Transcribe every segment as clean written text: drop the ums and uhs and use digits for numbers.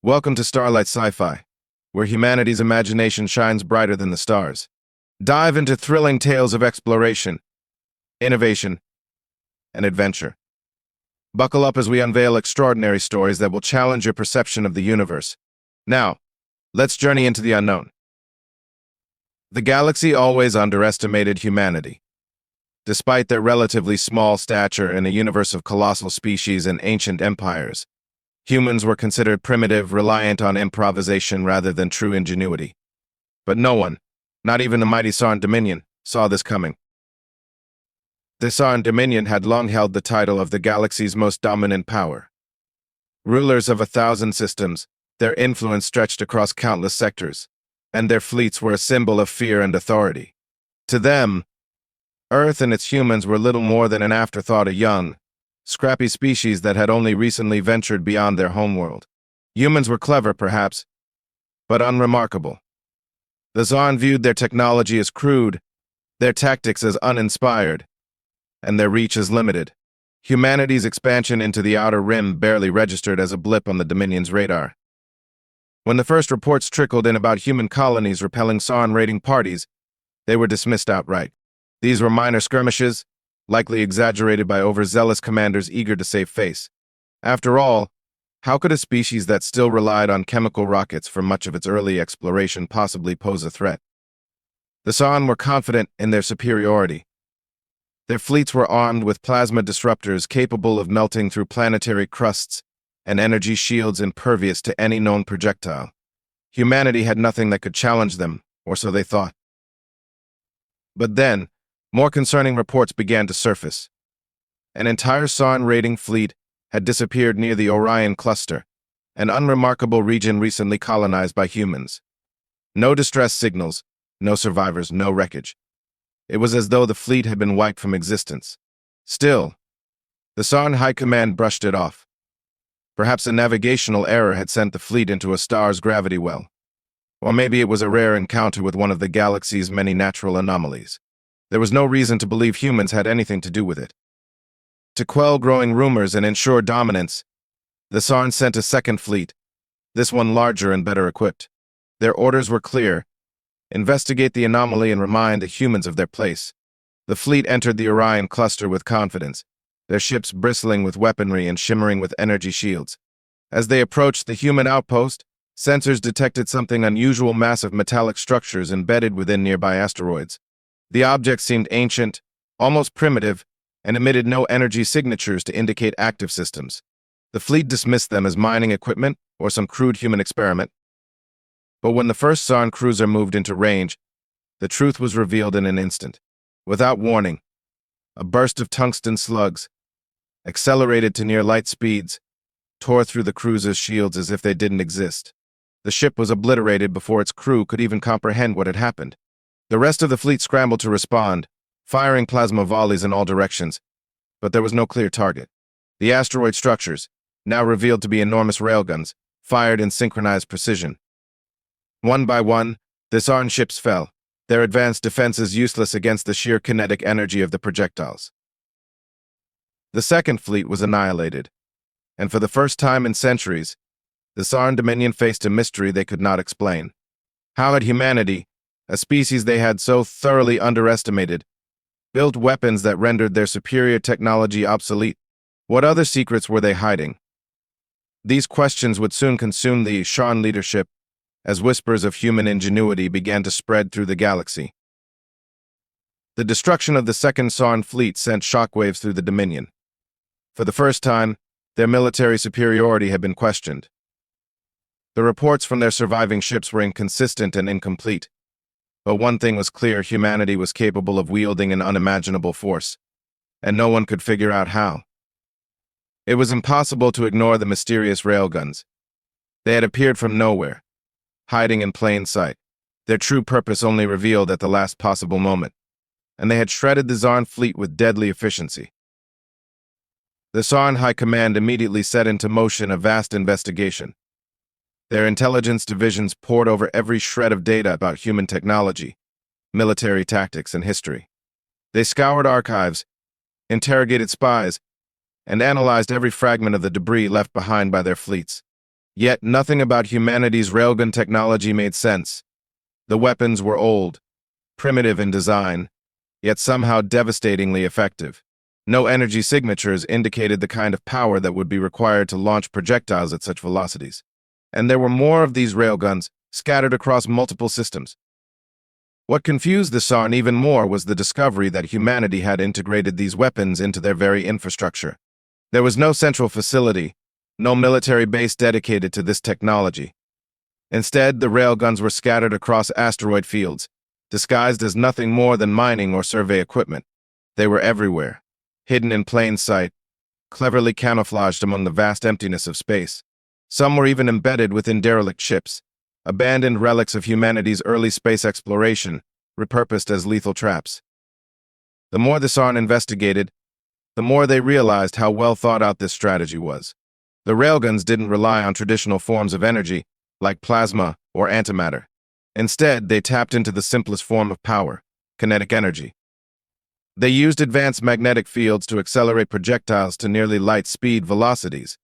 Welcome to Starlight Sci-Fi, where humanity's imagination shines brighter than the stars. Dive into thrilling tales of exploration, innovation, and adventure. Buckle up as we unveil extraordinary stories that will challenge your perception of the universe. Now, let's journey into the unknown. The galaxy always underestimated humanity. Despite their relatively small stature in a universe of colossal species and ancient empires, humans were considered primitive, reliant on improvisation rather than true ingenuity. But no one, not even the mighty Xarn Dominion, saw this coming. The Xarn Dominion had long held the title of the galaxy's most dominant power. Rulers of 1,000 systems, their influence stretched across countless sectors, and their fleets were a symbol of fear and authority. To them, Earth and its humans were little more than an afterthought, a young, scrappy species that had only recently ventured beyond their homeworld. Humans were clever, perhaps, but unremarkable. The Xarn viewed their technology as crude, their tactics as uninspired, and their reach as limited. Humanity's expansion into the Outer Rim barely registered as a blip on the Dominion's radar. When the first reports trickled in about human colonies repelling Xarn raiding parties, they were dismissed outright. These were minor skirmishes, likely exaggerated by overzealous commanders eager to save face. After all, how could a species that still relied on chemical rockets for much of its early exploration possibly pose a threat? The Xarn were confident in their superiority. Their fleets were armed with plasma disruptors capable of melting through planetary crusts and energy shields impervious to any known projectile. Humanity had nothing that could challenge them, or so they thought. But then, more concerning reports began to surface. An entire Xarn raiding fleet had disappeared near the Orion Cluster, an unremarkable region recently colonized by humans. No distress signals, no survivors, no wreckage. It was as though the fleet had been wiped from existence. Still, the Xarn High Command brushed it off. Perhaps a navigational error had sent the fleet into a star's gravity well. Or maybe it was a rare encounter with one of the galaxy's many natural anomalies. There was no reason to believe humans had anything to do with it. To quell growing rumors and ensure dominance, the Xarn sent a second fleet, this one larger and better equipped. Their orders were clear: investigate the anomaly and remind the humans of their place. The fleet entered the Orion Cluster with confidence, their ships bristling with weaponry and shimmering with energy shields. As they approached the human outpost, sensors detected something unusual: massive metallic structures embedded within nearby asteroids. The objects seemed ancient, almost primitive, and emitted no energy signatures to indicate active systems. The fleet dismissed them as mining equipment or some crude human experiment. But when the first Xarn cruiser moved into range, the truth was revealed in an instant. Without warning, a burst of tungsten slugs, accelerated to near light speeds, tore through the cruiser's shields as if they didn't exist. The ship was obliterated before its crew could even comprehend what had happened. The rest of the fleet scrambled to respond, firing plasma volleys in all directions, but there was no clear target. The asteroid structures, now revealed to be enormous railguns, fired in synchronized precision. One by one, the Xarn ships fell, their advanced defenses useless against the sheer kinetic energy of the projectiles. The second fleet was annihilated, and for the first time in centuries, the Xarn Dominion faced a mystery they could not explain. How had humanity, a species they had so thoroughly underestimated, built weapons that rendered their superior technology obsolete? What other secrets were they hiding? These questions would soon consume the Xarn leadership as whispers of human ingenuity began to spread through the galaxy. The destruction of the second Xarn fleet sent shockwaves through the Dominion. For the first time, their military superiority had been questioned. The reports from their surviving ships were inconsistent and incomplete. But one thing was clear: humanity was capable of wielding an unimaginable force, and no one could figure out how. It was impossible to ignore the mysterious railguns. They had appeared from nowhere, hiding in plain sight, their true purpose only revealed at the last possible moment, and they had shredded the Xarn fleet with deadly efficiency. The Xarn High Command immediately set into motion a vast investigation. Their intelligence divisions pored over every shred of data about human technology, military tactics, and history. They scoured archives, interrogated spies, and analyzed every fragment of the debris left behind by their fleets. Yet nothing about humanity's railgun technology made sense. The weapons were old, primitive in design, yet somehow devastatingly effective. No energy signatures indicated the kind of power that would be required to launch projectiles at such velocities. And there were more of these railguns scattered across multiple systems. What confused the Xarn even more was the discovery that humanity had integrated these weapons into their very infrastructure. There was no central facility, no military base dedicated to this technology. Instead, the railguns were scattered across asteroid fields, disguised as nothing more than mining or survey equipment. They were everywhere, hidden in plain sight, cleverly camouflaged among the vast emptiness of space. Some were even embedded within derelict ships, abandoned relics of humanity's early space exploration, repurposed as lethal traps. The more the Xarn investigated, the more they realized how well thought out this strategy was. The railguns didn't rely on traditional forms of energy, like plasma or antimatter. Instead, they tapped into the simplest form of power, kinetic energy. They used advanced magnetic fields to accelerate projectiles to nearly light-speed velocities,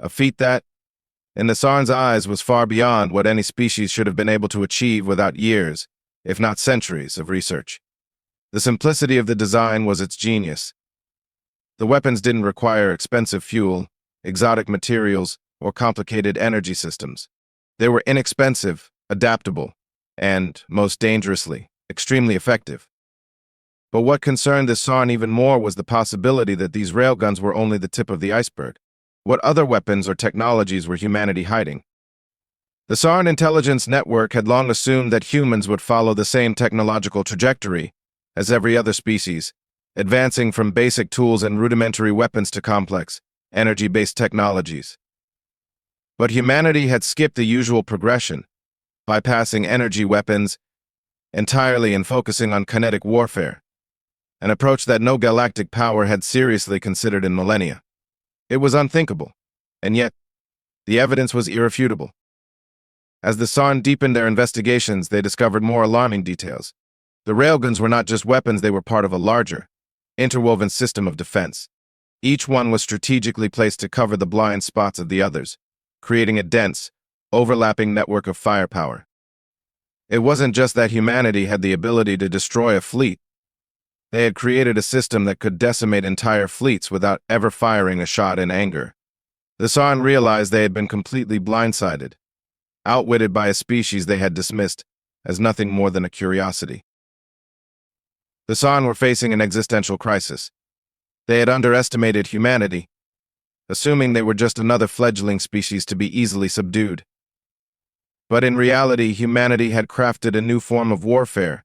a feat that, in the Xarn's eyes, was far beyond what any species should have been able to achieve without years, if not centuries, of research. The simplicity of the design was its genius. The weapons didn't require expensive fuel, exotic materials, or complicated energy systems. They were inexpensive, adaptable, and, most dangerously, extremely effective. But what concerned the Xarn even more was the possibility that these railguns were only the tip of the iceberg. What other weapons or technologies were humanity hiding? The Xarn intelligence network had long assumed that humans would follow the same technological trajectory as every other species, advancing from basic tools and rudimentary weapons to complex, energy-based technologies. But humanity had skipped the usual progression, bypassing energy weapons entirely and focusing on kinetic warfare, an approach that no galactic power had seriously considered in millennia. It was unthinkable, and yet, the evidence was irrefutable. As the Xarn deepened their investigations, they discovered more alarming details. The railguns were not just weapons, they were part of a larger, interwoven system of defense. Each one was strategically placed to cover the blind spots of the others, creating a dense, overlapping network of firepower. It wasn't just that humanity had the ability to destroy a fleet. They had created a system that could decimate entire fleets without ever firing a shot in anger. The Xarn realized they had been completely blindsided, outwitted by a species they had dismissed as nothing more than a curiosity. The Xarn were facing an existential crisis. They had underestimated humanity, assuming they were just another fledgling species to be easily subdued. But in reality, humanity had crafted a new form of warfare,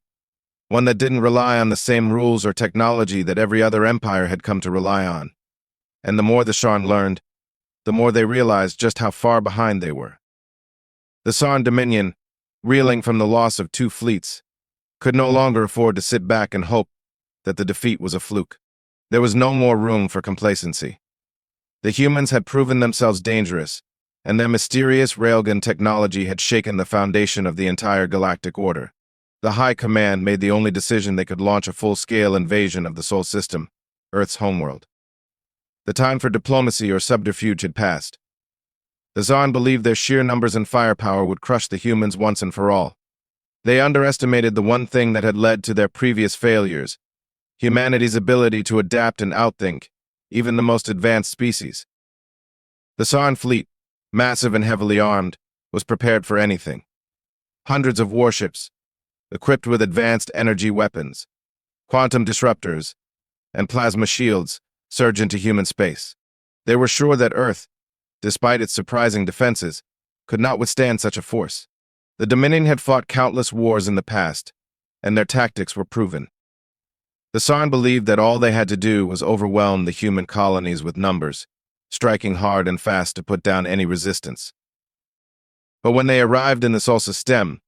one that didn't rely on the same rules or technology that every other empire had come to rely on. And the more the Xarn learned, the more they realized just how far behind they were. The Xarn Dominion, reeling from the loss of 2 fleets, could no longer afford to sit back and hope that the defeat was a fluke. There was no more room for complacency. The humans had proven themselves dangerous, and their mysterious railgun technology had shaken the foundation of the entire galactic order. The High Command made the only decision they could launch a full-scale invasion of the Sol system, Earth's homeworld. The time for diplomacy or subterfuge had passed. The Xarn believed their sheer numbers and firepower would crush the humans once and for all. They underestimated the one thing that had led to their previous failures: humanity's ability to adapt and outthink even the most advanced species. The Xarn fleet, massive and heavily armed, was prepared for anything. Hundreds of warships, equipped with advanced energy weapons, quantum disruptors, and plasma shields, surged into human space. They were sure that Earth, despite its surprising defenses, could not withstand such a force. The Dominion had fought countless wars in the past, and their tactics were proven. The Xarn believed that all they had to do was overwhelm the human colonies with numbers, striking hard and fast to put down any resistance. But when they arrived in the Sol system,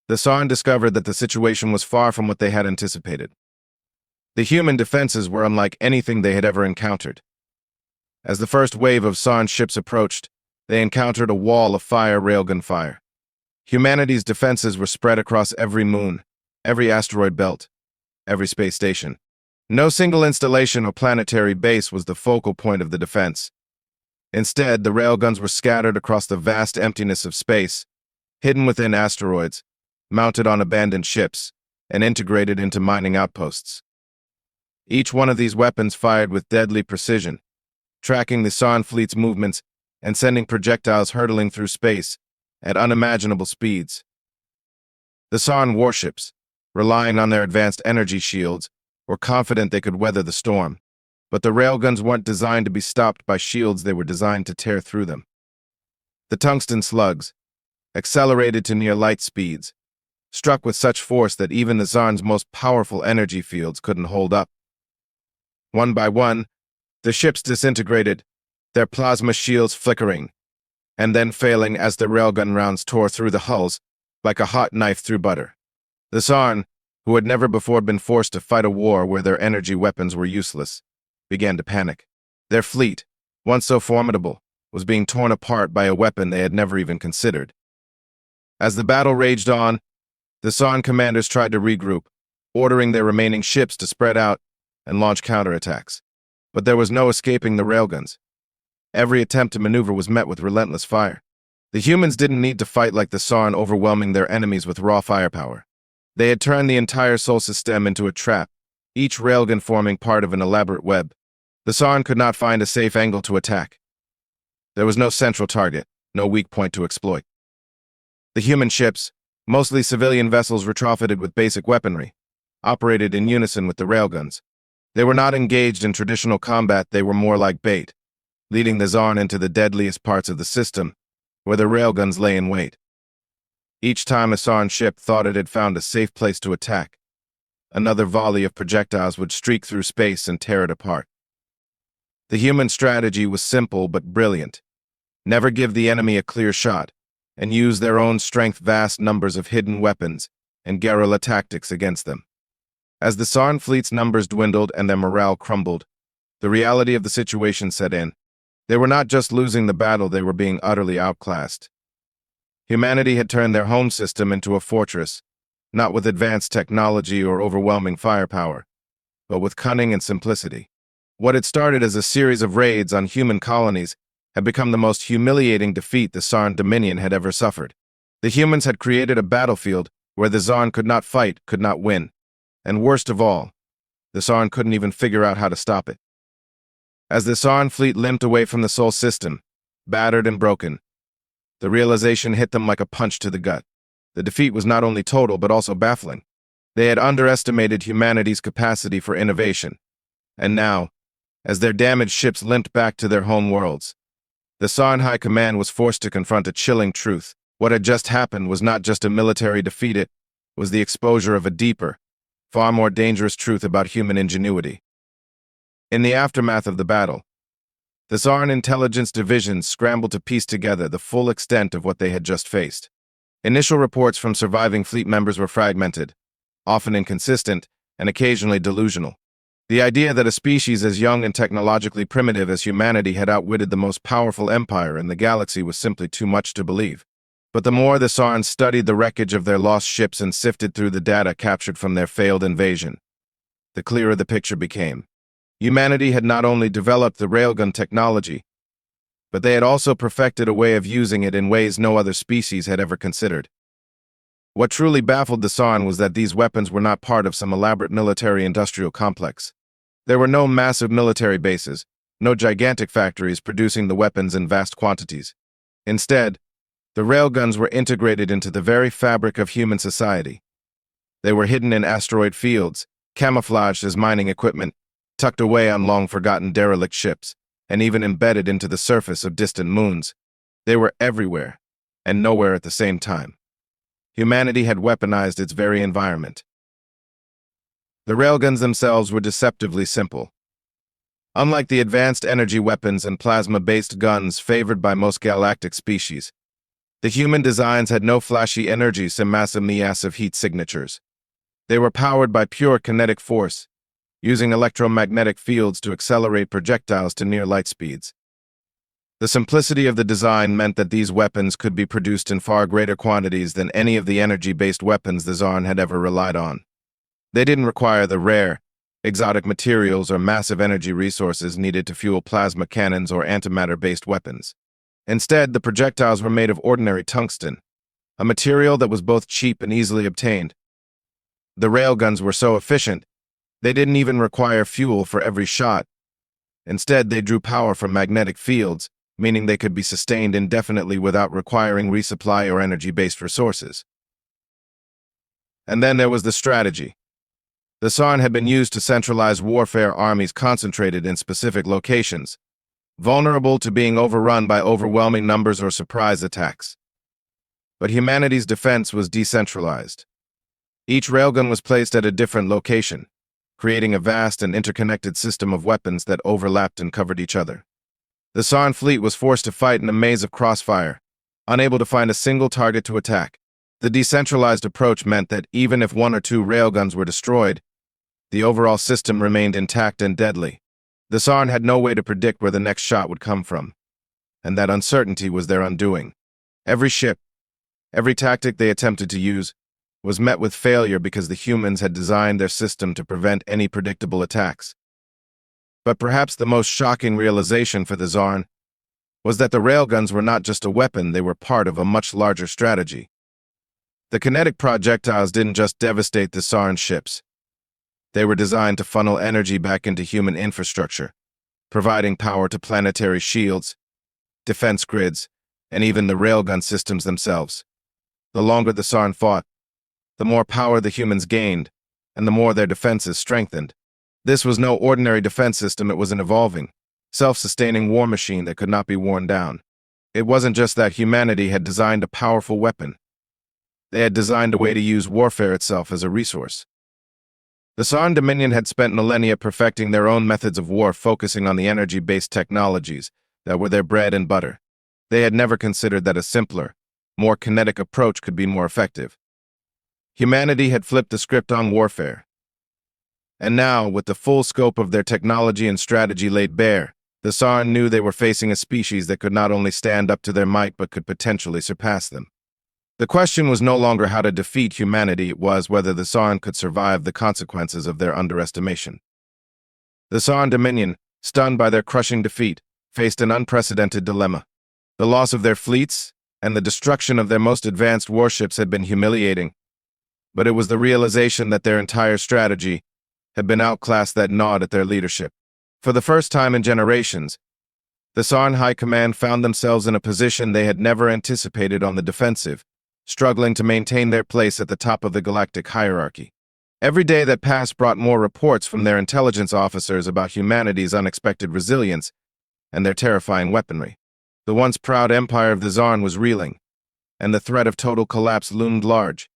the Xarn discovered that the situation was far from what they had anticipated. The human defenses were unlike anything they had ever encountered. As the first wave of Xarn ships approached, they encountered a wall of railgun fire. Humanity's defenses were spread across every moon, every asteroid belt, every space station. No single installation or planetary base was the focal point of the defense. Instead, the railguns were scattered across the vast emptiness of space, hidden within asteroids, mounted on abandoned ships, and integrated into mining outposts. Each one of these weapons fired with deadly precision, tracking the Xarn fleet's movements and sending projectiles hurtling through space at unimaginable speeds. The Xarn warships, relying on their advanced energy shields, were confident they could weather the storm, but the railguns weren't designed to be stopped by shields. They were designed to tear through them. The tungsten slugs, accelerated to near light speeds, struck with such force that even the Xarn's most powerful energy fields couldn't hold up. One by one, the ships disintegrated, their plasma shields flickering, and then failing as the railgun rounds tore through the hulls like a hot knife through butter. The Xarn, who had never before been forced to fight a war where their energy weapons were useless, began to panic. Their fleet, once so formidable, was being torn apart by a weapon they had never even considered. As the battle raged on, the Xarn commanders tried to regroup, ordering their remaining ships to spread out and launch counterattacks. But there was no escaping the railguns. Every attempt to maneuver was met with relentless fire. The humans didn't need to fight like the Xarn, overwhelming their enemies with raw firepower. They had turned the entire Sol system into a trap, each railgun forming part of an elaborate web. The Xarn could not find a safe angle to attack. There was no central target, no weak point to exploit. The human ships, mostly civilian vessels retrofitted with basic weaponry, operated in unison with the railguns. They were not engaged in traditional combat. They were more like bait, leading the Xarn into the deadliest parts of the system, where the railguns lay in wait. Each time a Xarn ship thought it had found a safe place to attack, another volley of projectiles would streak through space and tear it apart. The human strategy was simple but brilliant. Never give the enemy a clear shot, and use their own strength, vast numbers of hidden weapons, and guerrilla tactics against them. As the Xarn fleet's numbers dwindled and their morale crumbled, the reality of the situation set in. They were not just losing the battle, they were being utterly outclassed. Humanity had turned their home system into a fortress, not with advanced technology or overwhelming firepower, but with cunning and simplicity. What had started as a series of raids on human colonies had become the most humiliating defeat the Xarn Dominion had ever suffered. The humans had created a battlefield where the Xarn could not fight, could not win. And worst of all, the Xarn couldn't even figure out how to stop it. As the Xarn fleet limped away from the Sol system, battered and broken, the realization hit them like a punch to the gut. The defeat was not only total but also baffling. They had underestimated humanity's capacity for innovation. And now, as their damaged ships limped back to their home worlds, the Xarn High Command was forced to confront a chilling truth. What had just happened was not just a military defeat, it was the exposure of a deeper, far more dangerous truth about human ingenuity. In the aftermath of the battle, the Xarn intelligence divisions scrambled to piece together the full extent of what they had just faced. Initial reports from surviving fleet members were fragmented, often inconsistent, and occasionally delusional. The idea that a species as young and technologically primitive as humanity had outwitted the most powerful empire in the galaxy was simply too much to believe. But the more the Xarn studied the wreckage of their lost ships and sifted through the data captured from their failed invasion, the clearer the picture became. Humanity had not only developed the railgun technology, but they had also perfected a way of using it in ways no other species had ever considered. What truly baffled the Xarn was that these weapons were not part of some elaborate military-industrial complex. There were no massive military bases, no gigantic factories producing the weapons in vast quantities. Instead, the railguns were integrated into the very fabric of human society. They were hidden in asteroid fields, camouflaged as mining equipment, tucked away on long-forgotten derelict ships, and even embedded into the surface of distant moons. They were everywhere, and nowhere at the same time. Humanity had weaponized its very environment. The railguns themselves were deceptively simple. Unlike the advanced energy weapons and plasma-based guns favored by most galactic species, the human designs had no flashy energy massive heat signatures. They were powered by pure kinetic force, using electromagnetic fields to accelerate projectiles to near light speeds. The simplicity of the design meant that these weapons could be produced in far greater quantities than any of the energy-based weapons the Xarn had ever relied on. They didn't require the rare, exotic materials or massive energy resources needed to fuel plasma cannons or antimatter-based weapons. Instead, the projectiles were made of ordinary tungsten, a material that was both cheap and easily obtained. The railguns were so efficient, they didn't even require fuel for every shot. Instead, they drew power from magnetic fields, meaning they could be sustained indefinitely without requiring resupply or energy-based resources. And then there was the strategy. The Xarn had been used to centralize warfare armies concentrated in specific locations, vulnerable to being overrun by overwhelming numbers or surprise attacks. But humanity's defense was decentralized. Each railgun was placed at a different location, creating a vast and interconnected system of weapons that overlapped and covered each other. The Xarn fleet was forced to fight in a maze of crossfire, unable to find a single target to attack. The decentralized approach meant that even if one or two railguns were destroyed, the overall system remained intact and deadly. The Xarn had no way to predict where the next shot would come from, and that uncertainty was their undoing. Every ship, every tactic they attempted to use, was met with failure because the humans had designed their system to prevent any predictable attacks. But perhaps the most shocking realization for the Xarn was that the railguns were not just a weapon, they were part of a much larger strategy. The kinetic projectiles didn't just devastate the Xarn ships. They were designed to funnel energy back into human infrastructure, providing power to planetary shields, defense grids, and even the railgun systems themselves. The longer the Xarn fought, the more power the humans gained, and the more their defenses strengthened. This was no ordinary defense system, it was an evolving, self-sustaining war machine that could not be worn down. It wasn't just that humanity had designed a powerful weapon. They had designed a way to use warfare itself as a resource. The Xarn Dominion had spent millennia perfecting their own methods of war, focusing on the energy-based technologies that were their bread and butter. They had never considered that a simpler, more kinetic approach could be more effective. Humanity had flipped the script on warfare. And now, with the full scope of their technology and strategy laid bare, the Xarn knew they were facing a species that could not only stand up to their might but could potentially surpass them. The question was no longer how to defeat humanity, it was whether the Xarn could survive the consequences of their underestimation. The Xarn Dominion, stunned by their crushing defeat, faced an unprecedented dilemma. The loss of their fleets and the destruction of their most advanced warships had been humiliating, but it was the realization that their entire strategy had been outclassed that gnawed at their leadership. For the first time in generations, the Xarn High Command found themselves in a position they had never anticipated on the defensive, struggling to maintain their place at the top of the galactic hierarchy. Every day that passed brought more reports from their intelligence officers about humanity's unexpected resilience and their terrifying weaponry. The once proud empire of the Xarn was reeling, and the threat of total collapse loomed large.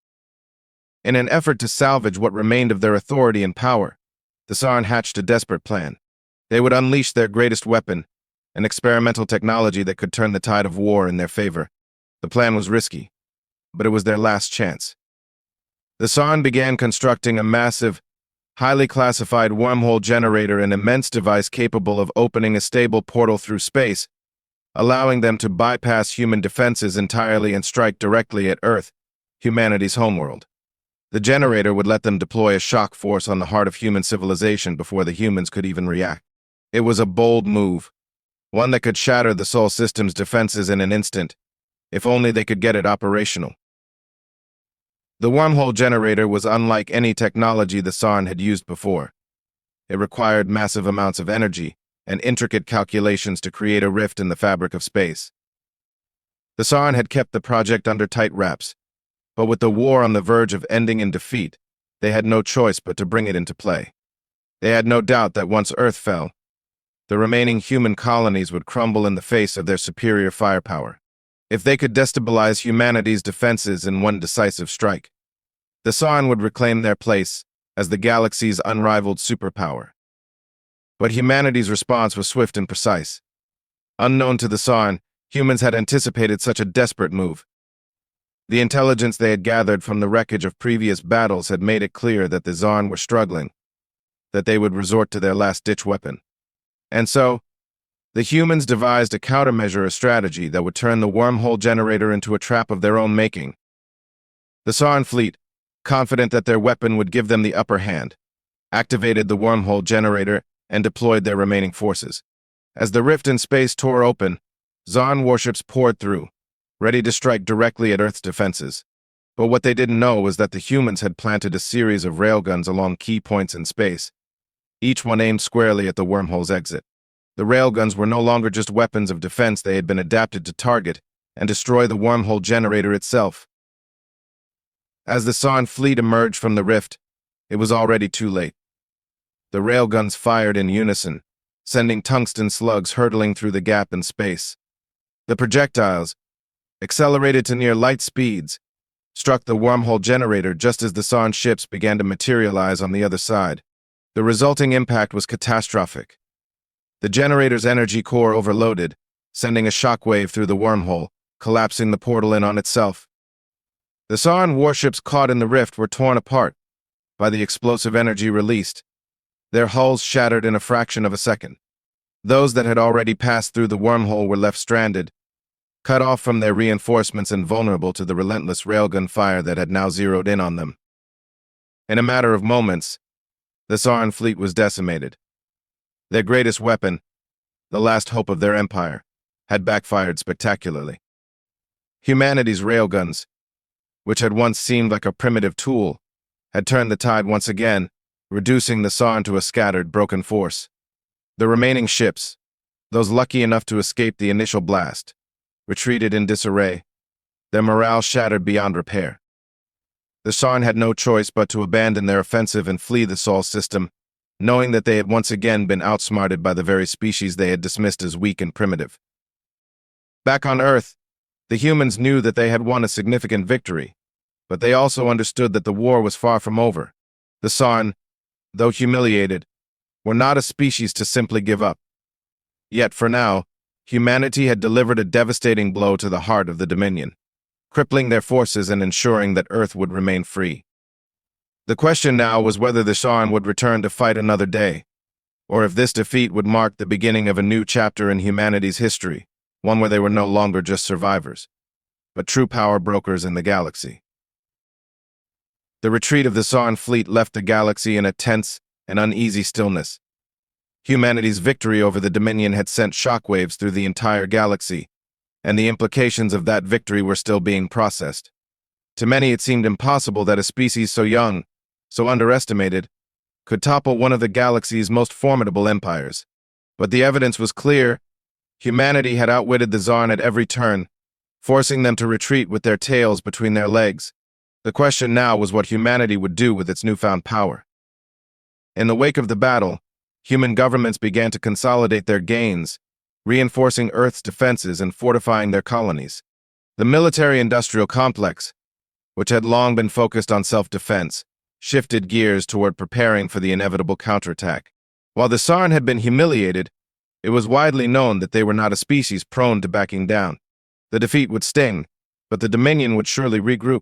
In an effort to salvage what remained of their authority and power, the Xarn hatched a desperate plan. They would unleash their greatest weapon, an experimental technology that could turn the tide of war in their favor. The plan was risky, but it was their last chance. The Xarn began constructing a massive, highly classified wormhole generator, an immense device capable of opening a stable portal through space, allowing them to bypass human defenses entirely and strike directly at Earth, humanity's homeworld. The generator would let them deploy a shock force on the heart of human civilization before the humans could even react. It was a bold move, one that could shatter the Sol system's defenses in an instant, if only they could get it operational. The wormhole generator was unlike any technology the Xarn had used before. It required massive amounts of energy and intricate calculations to create a rift in the fabric of space. The Xarn had kept the project under tight wraps, but with the war on the verge of ending in defeat, they had no choice but to bring it into play. They had no doubt that once Earth fell, the remaining human colonies would crumble in the face of their superior firepower. If they could destabilize humanity's defenses in one decisive strike, the Xarn would reclaim their place as the galaxy's unrivaled superpower. But humanity's response was swift and precise. Unknown to the Xarn, humans had anticipated such a desperate move. The intelligence they had gathered from the wreckage of previous battles had made it clear that the Xarn were struggling, that they would resort to their last-ditch weapon. And so, the humans devised a countermeasure, a strategy that would turn the wormhole generator into a trap of their own making. The Xarn fleet, confident that their weapon would give them the upper hand, activated the wormhole generator, and deployed their remaining forces. As the rift in space tore open, Xarn warships poured through, ready to strike directly at Earth's defenses. But what they didn't know was that the humans had planted a series of railguns along key points in space, each one aimed squarely at the wormhole's exit. The railguns were no longer just weapons of defense, they had been adapted to target and destroy the wormhole generator itself. As the Xarn fleet emerged from the rift, it was already too late. The railguns fired in unison, sending tungsten slugs hurtling through the gap in space. The projectiles, accelerated to near light speeds, struck the wormhole generator just as the Xarn ships began to materialize on the other side. The resulting impact was catastrophic. The generator's energy core overloaded, sending a shockwave through the wormhole, collapsing the portal in on itself. The Xarn warships caught in the rift were torn apart by the explosive energy released, their hulls shattered in a fraction of a second. Those that had already passed through the wormhole were left stranded, cut off from their reinforcements and vulnerable to the relentless railgun fire that had now zeroed in on them. In a matter of moments, the Xarn fleet was decimated. Their greatest weapon, the last hope of their empire, had backfired spectacularly. Humanity's railguns, which had once seemed like a primitive tool, had turned the tide once again, reducing the Xarn to a scattered, broken force. The remaining ships, those lucky enough to escape the initial blast, retreated in disarray, their morale shattered beyond repair. The Xarn had no choice but to abandon their offensive and flee the Sol system, knowing that they had once again been outsmarted by the very species they had dismissed as weak and primitive. Back on Earth, the humans knew that they had won a significant victory, but they also understood that the war was far from over. The Xarn, though humiliated, were not a species to simply give up. Yet for now, humanity had delivered a devastating blow to the heart of the Dominion, crippling their forces and ensuring that Earth would remain free. The question now was whether the Xarn would return to fight another day, or if this defeat would mark the beginning of a new chapter in humanity's history, one where they were no longer just survivors, but true power brokers in the galaxy. The retreat of the Xarn fleet left the galaxy in a tense and uneasy stillness. Humanity's victory over the Dominion had sent shockwaves through the entire galaxy, and the implications of that victory were still being processed. To many, it seemed impossible that a species so young, so underestimated, could topple one of the galaxy's most formidable empires. But the evidence was clear. Humanity had outwitted the Xarn at every turn, forcing them to retreat with their tails between their legs. The question now was what humanity would do with its newfound power. In the wake of the battle, human governments began to consolidate their gains, reinforcing Earth's defenses and fortifying their colonies. The military-industrial complex, which had long been focused on self-defense, shifted gears toward preparing for the inevitable counterattack. While the Xarn had been humiliated, it was widely known that they were not a species prone to backing down. The defeat would sting, but the Dominion would surely regroup,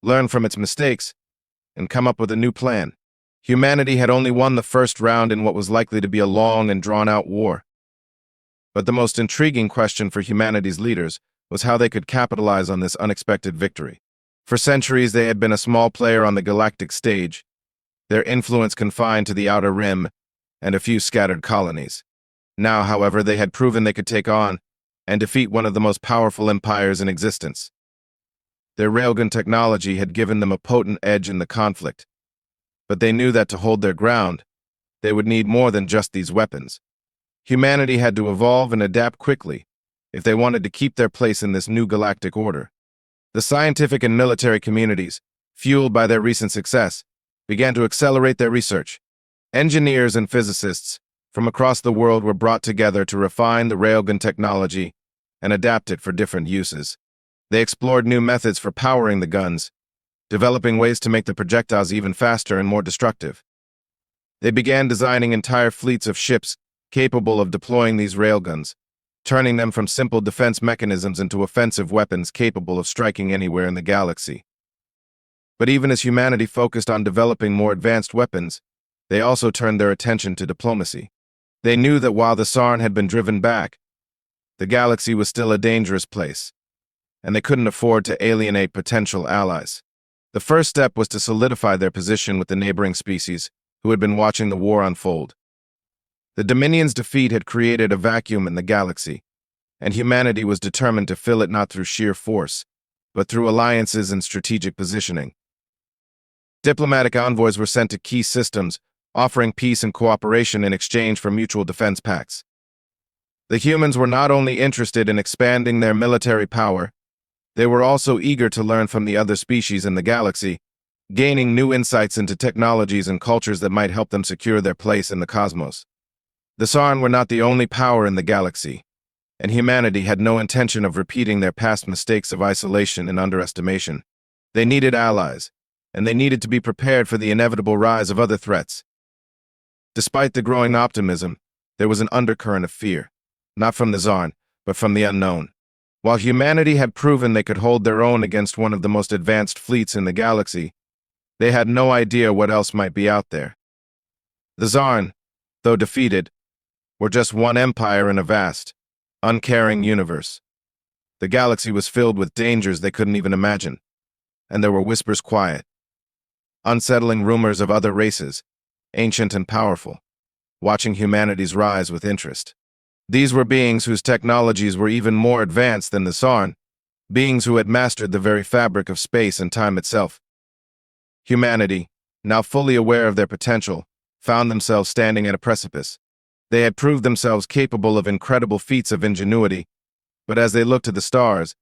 learn from its mistakes, and come up with a new plan. Humanity had only won the first round in what was likely to be a long and drawn-out war. But the most intriguing question for humanity's leaders was how they could capitalize on this unexpected victory. For centuries, they had been a small player on the galactic stage, their influence confined to the outer rim and a few scattered colonies. Now, however, they had proven they could take on and defeat one of the most powerful empires in existence. Their railgun technology had given them a potent edge in the conflict, but they knew that to hold their ground, they would need more than just these weapons. Humanity had to evolve and adapt quickly if they wanted to keep their place in this new galactic order. The scientific and military communities, fueled by their recent success, began to accelerate their research. Engineers and physicists from across the world were brought together to refine the railgun technology and adapt it for different uses. They explored new methods for powering the guns, developing ways to make the projectiles even faster and more destructive. They began designing entire fleets of ships capable of deploying these railguns, turning them from simple defense mechanisms into offensive weapons capable of striking anywhere in the galaxy. But even as humanity focused on developing more advanced weapons, they also turned their attention to diplomacy. They knew that while the Xarn had been driven back, the galaxy was still a dangerous place, and they couldn't afford to alienate potential allies. The first step was to solidify their position with the neighboring species, who had been watching the war unfold. The Dominion's defeat had created a vacuum in the galaxy, and humanity was determined to fill it not through sheer force, but through alliances and strategic positioning. Diplomatic envoys were sent to key systems, offering peace and cooperation in exchange for mutual defense pacts. The humans were not only interested in expanding their military power, they were also eager to learn from the other species in the galaxy, gaining new insights into technologies and cultures that might help them secure their place in the cosmos. The Xarn were not the only power in the galaxy, and humanity had no intention of repeating their past mistakes of isolation and underestimation. They needed allies, and they needed to be prepared for the inevitable rise of other threats. Despite the growing optimism, there was an undercurrent of fear, not from the Xarn, but from the unknown. While humanity had proven they could hold their own against one of the most advanced fleets in the galaxy, they had no idea what else might be out there. The Xarn, though defeated, were just one empire in a vast, uncaring universe. The galaxy was filled with dangers they couldn't even imagine, and there were whispers quiet, unsettling rumors of other races, ancient and powerful, watching humanity's rise with interest. These were beings whose technologies were even more advanced than the Xarn, beings who had mastered the very fabric of space and time itself. Humanity, now fully aware of their potential, found themselves standing at a precipice. They had proved themselves capable of incredible feats of ingenuity, but as they looked to the stars,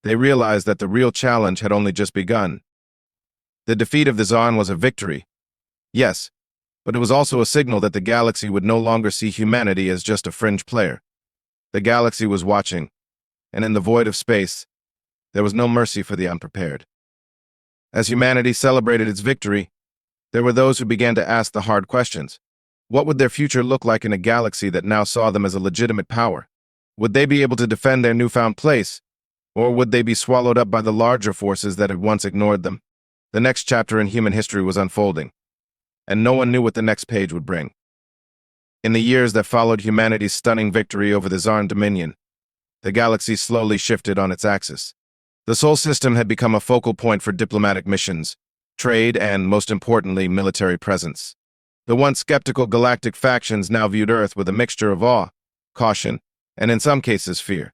they realized that the real challenge had only just begun. The defeat of the Xarn was a victory, yes, but it was also a signal that the galaxy would no longer see humanity as just a fringe player. The galaxy was watching, and in the void of space, there was no mercy for the unprepared. As humanity celebrated its victory, there were those who began to ask the hard questions. What would their future look like in a galaxy that now saw them as a legitimate power? Would they be able to defend their newfound place, or would they be swallowed up by the larger forces that had once ignored them? The next chapter in human history was unfolding, and no one knew what the next page would bring. In the years that followed humanity's stunning victory over the Xarn Dominion, the galaxy slowly shifted on its axis. The Sol system had become a focal point for diplomatic missions, trade, and, most importantly, military presence. The once skeptical galactic factions now viewed Earth with a mixture of awe, caution, and in some cases fear.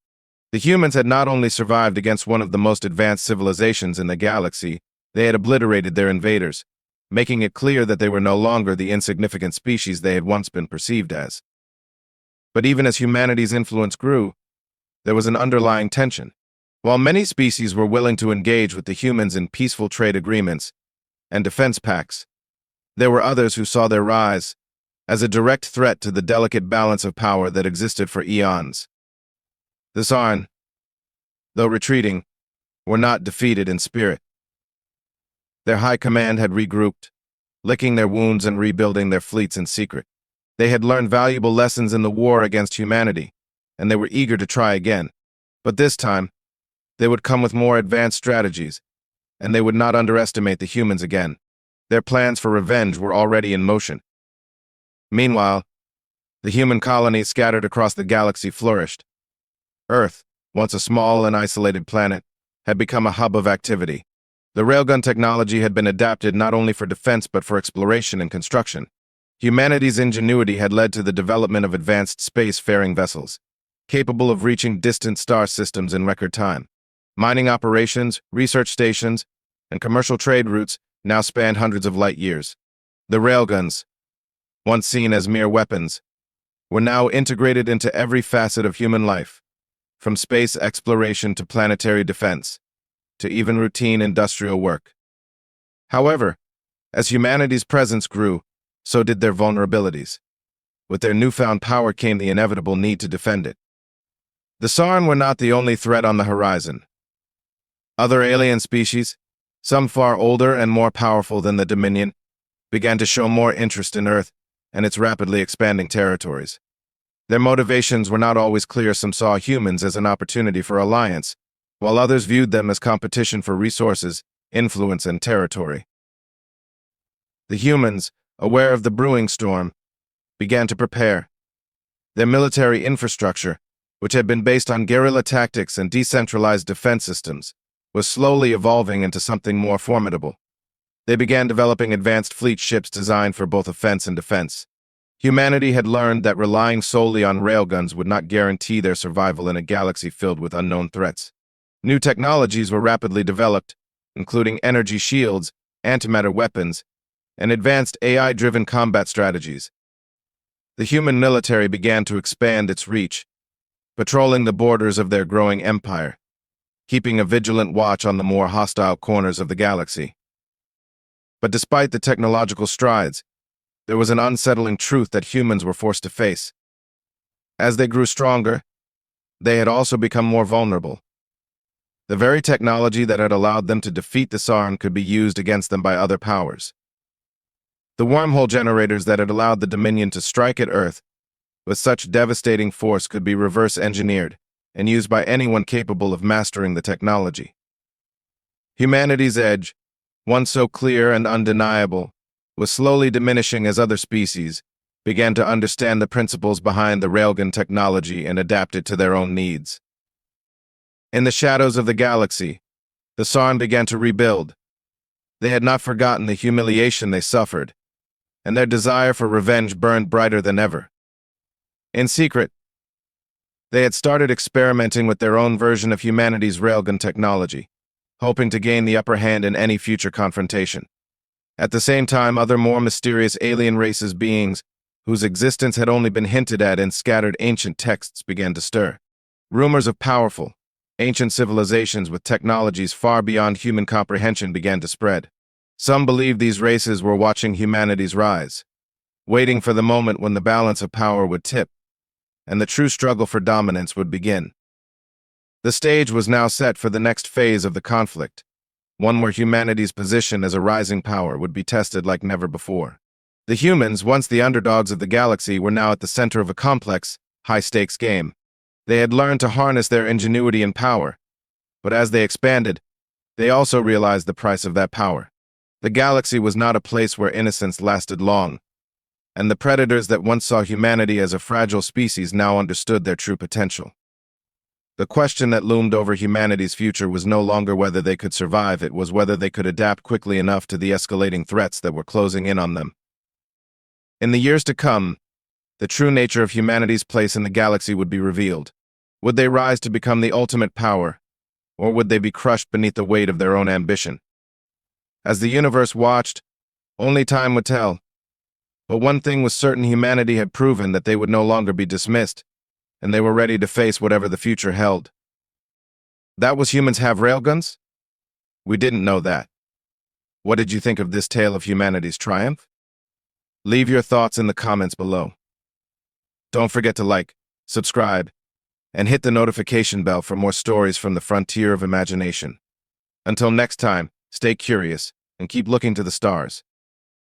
The humans had not only survived against one of the most advanced civilizations in the galaxy, they had obliterated their invaders, making it clear that they were no longer the insignificant species they had once been perceived as. But even as humanity's influence grew, there was an underlying tension. While many species were willing to engage with the humans in peaceful trade agreements and defense pacts, there were others who saw their rise as a direct threat to the delicate balance of power that existed for eons. The Xarn, though retreating, were not defeated in spirit. Their high command had regrouped, licking their wounds and rebuilding their fleets in secret. They had learned valuable lessons in the war against humanity, and they were eager to try again. But this time, they would come with more advanced strategies, and they would not underestimate the humans again. Their plans for revenge were already in motion. Meanwhile, the human colonies scattered across the galaxy flourished. Earth, once a small and isolated planet, had become a hub of activity. The railgun technology had been adapted not only for defense but for exploration and construction. Humanity's ingenuity had led to the development of advanced space-faring vessels, capable of reaching distant star systems in record time. Mining operations, research stations, and commercial trade routes now spanned hundreds of light years. The railguns, once seen as mere weapons, were now integrated into every facet of human life, from space exploration to planetary defense, to even routine industrial work. However, as humanity's presence grew, so did their vulnerabilities. With their newfound power came the inevitable need to defend it. The Xarn were not the only threat on the horizon. Other alien species, some far older and more powerful than the Dominion, began to show more interest in Earth and its rapidly expanding territories. Their motivations were not always clear. Some saw humans as an opportunity for alliance, while others viewed them as competition for resources, influence, and territory. The humans, aware of the brewing storm, began to prepare. Their military infrastructure, which had been based on guerrilla tactics and decentralized defense systems, was slowly evolving into something more formidable. They began developing advanced fleet ships designed for both offense and defense. Humanity had learned that relying solely on railguns would not guarantee their survival in a galaxy filled with unknown threats. New technologies were rapidly developed, including energy shields, antimatter weapons, and advanced AI-driven combat strategies. The human military began to expand its reach, patrolling the borders of their growing empire, keeping a vigilant watch on the more hostile corners of the galaxy. But despite the technological strides, there was an unsettling truth that humans were forced to face. As they grew stronger, they had also become more vulnerable. The very technology that had allowed them to defeat the Xarn could be used against them by other powers. The wormhole generators that had allowed the Dominion to strike at Earth with such devastating force could be reverse-engineered and used by anyone capable of mastering the technology. Humanity's edge, once so clear and undeniable, was slowly diminishing as other species began to understand the principles behind the Railgun technology and adapt it to their own needs. In the shadows of the galaxy, the Xarn began to rebuild. They had not forgotten the humiliation they suffered, and their desire for revenge burned brighter than ever. In secret, they had started experimenting with their own version of humanity's railgun technology, hoping to gain the upper hand in any future confrontation. At the same time, other more mysterious alien races beings, whose existence had only been hinted at in scattered ancient texts, began to stir. Rumors of powerful, ancient civilizations with technologies far beyond human comprehension began to spread. Some believed these races were watching humanity's rise, waiting for the moment when the balance of power would tip, and the true struggle for dominance would begin. The stage was now set for the next phase of the conflict, one where humanity's position as a rising power would be tested like never before. The humans, once the underdogs of the galaxy, were now at the center of a complex, high-stakes game. They had learned to harness their ingenuity and power, but as they expanded, they also realized the price of that power. The galaxy was not a place where innocence lasted long, and the predators that once saw humanity as a fragile species now understood their true potential. The question that loomed over humanity's future was no longer whether they could survive, it was whether they could adapt quickly enough to the escalating threats that were closing in on them. In the years to come, the true nature of humanity's place in the galaxy would be revealed. Would they rise to become the ultimate power, or would they be crushed beneath the weight of their own ambition? As the universe watched, only time would tell. But one thing was certain: humanity had proven that they would no longer be dismissed, and they were ready to face whatever the future held. That was Humans Have Railguns? We didn't know that. What did you think of this tale of humanity's triumph? Leave your thoughts in the comments below. Don't forget to like, subscribe, and hit the notification bell for more stories from the frontier of imagination. Until next time, stay curious and keep looking to the stars.